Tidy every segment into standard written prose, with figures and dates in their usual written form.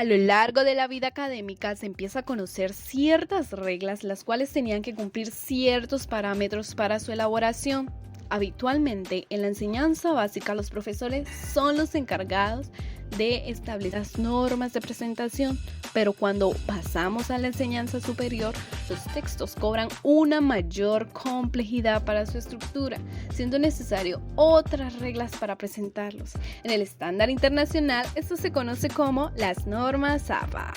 A lo largo de la vida académica se empieza a conocer ciertas reglas las cuales tenían que cumplir ciertos parámetros para su elaboración. Habitualmente en la enseñanza básica los profesores son los encargados de establecer las normas de presentación, pero cuando pasamos a la enseñanza superior, los textos cobran una mayor complejidad para su estructura, siendo necesario otras reglas para presentarlos. En el estándar internacional, esto se conoce como las normas APA.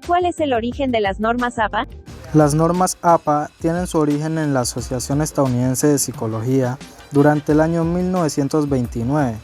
¿Cuál es el origen de las normas APA? Las normas APA tienen su origen en la Asociación Estadounidense de Psicología durante el año 1929,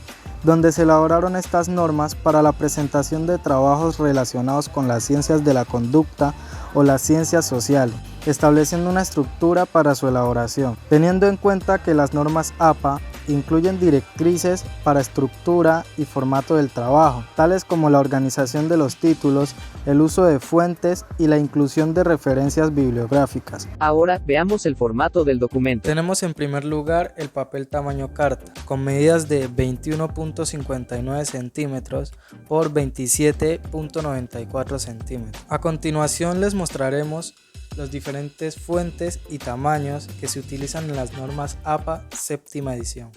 donde se elaboraron estas normas para la presentación de trabajos relacionados con las ciencias de la conducta o las ciencias sociales, estableciendo una estructura para su elaboración, teniendo en cuenta que las normas APA incluyen directrices para estructura y formato del trabajo, tales como la organización de los títulos, el uso de fuentes y la inclusión de referencias bibliográficas. Ahora veamos el formato del documento. Tenemos en primer lugar el papel tamaño carta, con medidas de 21.59 centímetros por 27.94 centímetros. A continuación les mostraremos las diferentes fuentes y tamaños que se utilizan en las normas APA séptima edición.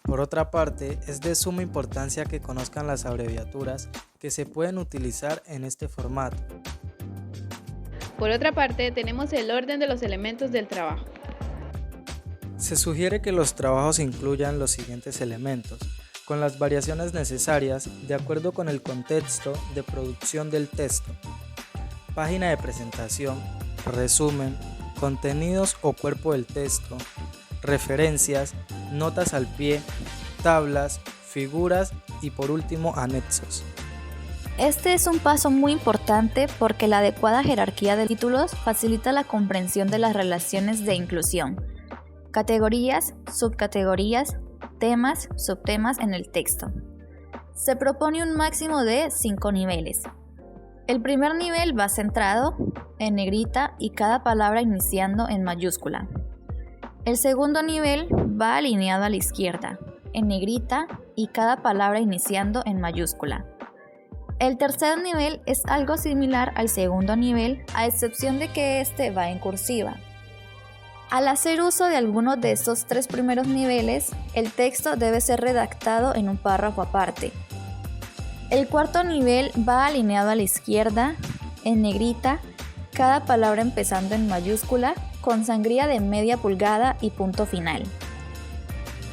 Por otra parte, es de suma importancia que conozcan las abreviaturas que se pueden utilizar en este formato. Por otra parte, tenemos el orden de los elementos del trabajo. Se sugiere que los trabajos incluyan los siguientes elementos, con las variaciones necesarias de acuerdo con el contexto de producción del texto: página de presentación, resumen, contenidos o cuerpo del texto, referencias, notas al pie, tablas, figuras y por último anexos. Este es un paso muy importante porque la adecuada jerarquía de títulos facilita la comprensión de las relaciones de inclusión, categorías, subcategorías, temas, subtemas en el texto. Se propone un máximo de 5 niveles. El primer nivel va centrado, en negrita y cada palabra iniciando en mayúscula. El segundo nivel va alineado a la izquierda, en negrita y cada palabra iniciando en mayúscula. El tercer nivel es algo similar al segundo nivel, a excepción de que este va en cursiva. Al hacer uso de alguno de estos 3 primeros niveles, el texto debe ser redactado en un párrafo aparte. El cuarto nivel va alineado a la izquierda, en negrita, cada palabra empezando en mayúscula, con sangría de media pulgada y punto final.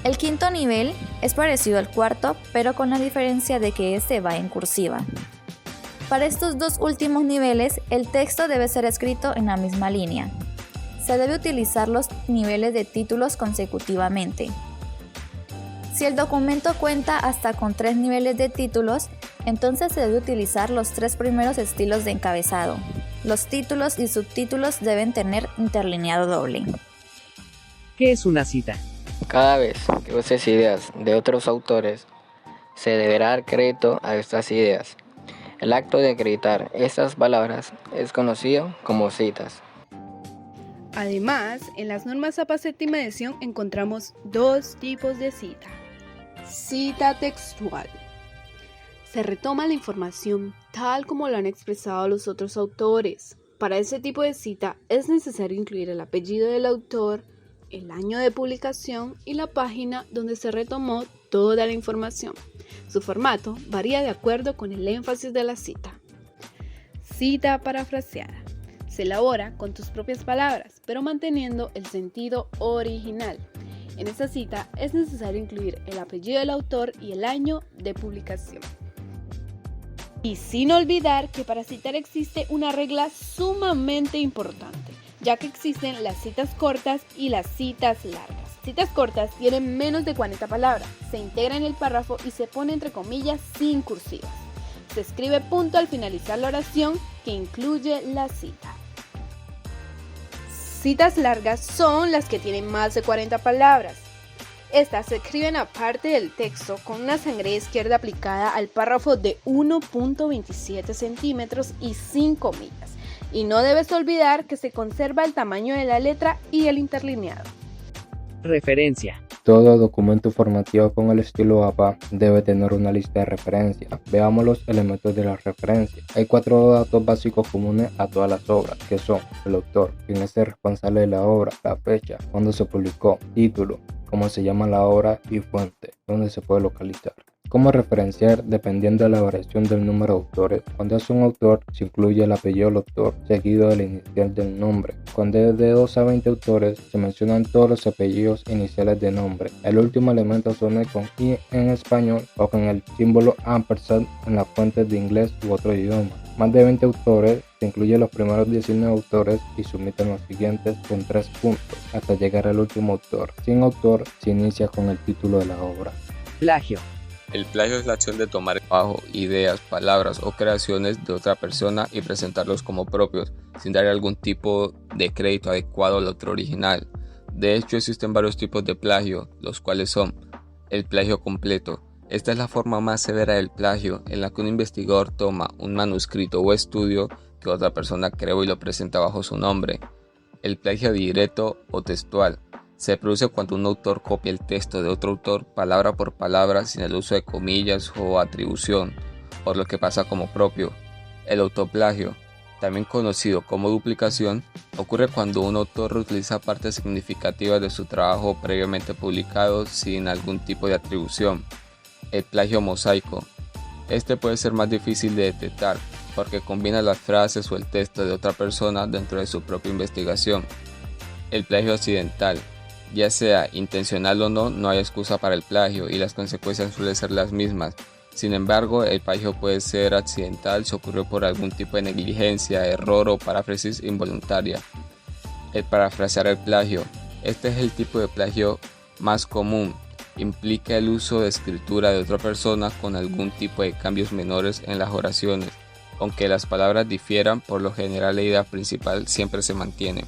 El quinto nivel es parecido al cuarto, pero con la diferencia de que este va en cursiva. Para estos 2 últimos niveles, el texto debe ser escrito en la misma línea. Se debe utilizar los niveles de títulos consecutivamente. Si el documento cuenta hasta con 3 niveles de títulos, entonces se debe utilizar los 3 primeros estilos de encabezado. Los títulos y subtítulos deben tener interlineado doble. ¿Qué es una cita? Cada vez que uses ideas de otros autores, se deberá dar crédito a estas ideas. El acto de acreditar estas palabras es conocido como citas. Además, en las normas APA séptima edición encontramos 2 tipos de cita. Cita textual. Se retoma la información tal como lo han expresado los otros autores. Para ese tipo de cita es necesario incluir el apellido del autor, el año de publicación y la página donde se retomó toda la información. Su formato varía de acuerdo con el énfasis de la cita. Cita parafraseada. Se elabora con tus propias palabras, pero manteniendo el sentido original. En esta cita es necesario incluir el apellido del autor y el año de publicación. Y sin olvidar que para citar existe una regla sumamente importante, ya que existen las citas cortas y las citas largas. Citas cortas tienen menos de 40 palabras, se integra en el párrafo y se pone entre comillas sin cursivas. Se escribe punto al finalizar la oración que incluye la cita. Citas largas son las que tienen más de 40 palabras. Estas se escriben aparte del texto con una sangría izquierda aplicada al párrafo de 1.27 centímetros y sin comillas. Y no debes olvidar que se conserva el tamaño de la letra y el interlineado. Referencia. Todo documento informativo con el estilo APA debe tener una lista de referencia. Veamos los elementos de la referencia. Hay 4 datos básicos comunes a todas las obras, que son el autor, quien es el responsable de la obra, la fecha, cuándo se publicó, título, cómo se llama la obra y fuente, donde se puede localizar. Cómo referenciar dependiendo de la variación del número de autores. Cuando es un autor, se incluye el apellido del autor, seguido del inicial del nombre. Cuando es de 2 a 20 autores, se mencionan todos los apellidos iniciales de nombre. El último elemento se une con I en español o con el símbolo ampersand en las fuentes de inglés u otro idioma. Más de 20 autores, se incluyen los primeros 19 autores y se omiten los siguientes con 3 puntos, hasta llegar al último autor. Sin autor, se inicia con el título de la obra. Plagio. El plagio es la acción de tomar trabajo, ideas, palabras o creaciones de otra persona y presentarlos como propios, sin darle algún tipo de crédito adecuado al autor original. De hecho, existen varios tipos de plagio, los cuales son el plagio completo. Esta es la forma más severa del plagio, en la que un investigador toma un manuscrito o estudio que otra persona creó y lo presenta bajo su nombre. El plagio directo o textual. Se produce cuando un autor copia el texto de otro autor palabra por palabra sin el uso de comillas o atribución, por lo que pasa como propio. El autoplagio, también conocido como duplicación, ocurre cuando un autor reutiliza partes significativas de su trabajo previamente publicado sin algún tipo de atribución. El plagio mosaico. Este puede ser más difícil de detectar porque combina las frases o el texto de otra persona dentro de su propia investigación. El plagio accidental. Ya sea intencional o no, no hay excusa para el plagio y las consecuencias suelen ser las mismas. Sin embargo, el plagio puede ser accidental si ocurrió por algún tipo de negligencia, error o paráfrasis involuntaria. El parafrasear el plagio. Este es el tipo de plagio más común. Implica el uso de escritura de otra persona con algún tipo de cambios menores en las oraciones. Aunque las palabras difieran, por lo general la idea principal siempre se mantiene.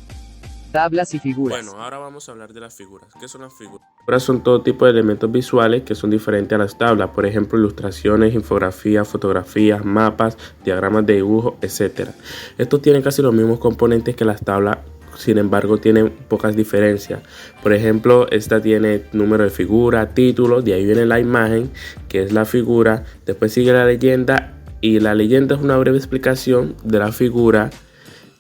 Tablas y figuras. Bueno, ahora vamos a hablar de las figuras. ¿Qué son las figuras? Las figuras son todo tipo de elementos visuales que son diferentes a las tablas. Por ejemplo, ilustraciones, infografías, fotografías, mapas, diagramas de dibujo, etc. Estos tienen casi los mismos componentes que las tablas, sin embargo tienen pocas diferencias. Por ejemplo, esta tiene número de figura, título, de ahí viene la imagen, que es la figura, después sigue la leyenda, y la leyenda es una breve explicación de la figura,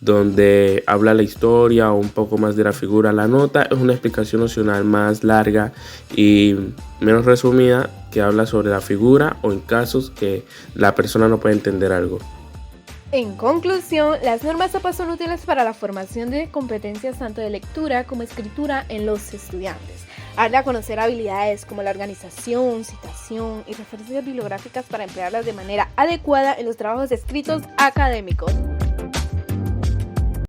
donde habla la historia o un poco más de la figura. La nota es una explicación opcional más larga y menos resumida, que habla sobre la figura o en casos que la persona no puede entender algo. En conclusión, las normas APA son útiles para la formación de competencias tanto de lectura como escritura en los estudiantes. Darle a conocer habilidades como la organización, citación y referencias bibliográficas para emplearlas de manera adecuada en los trabajos escritos académicos.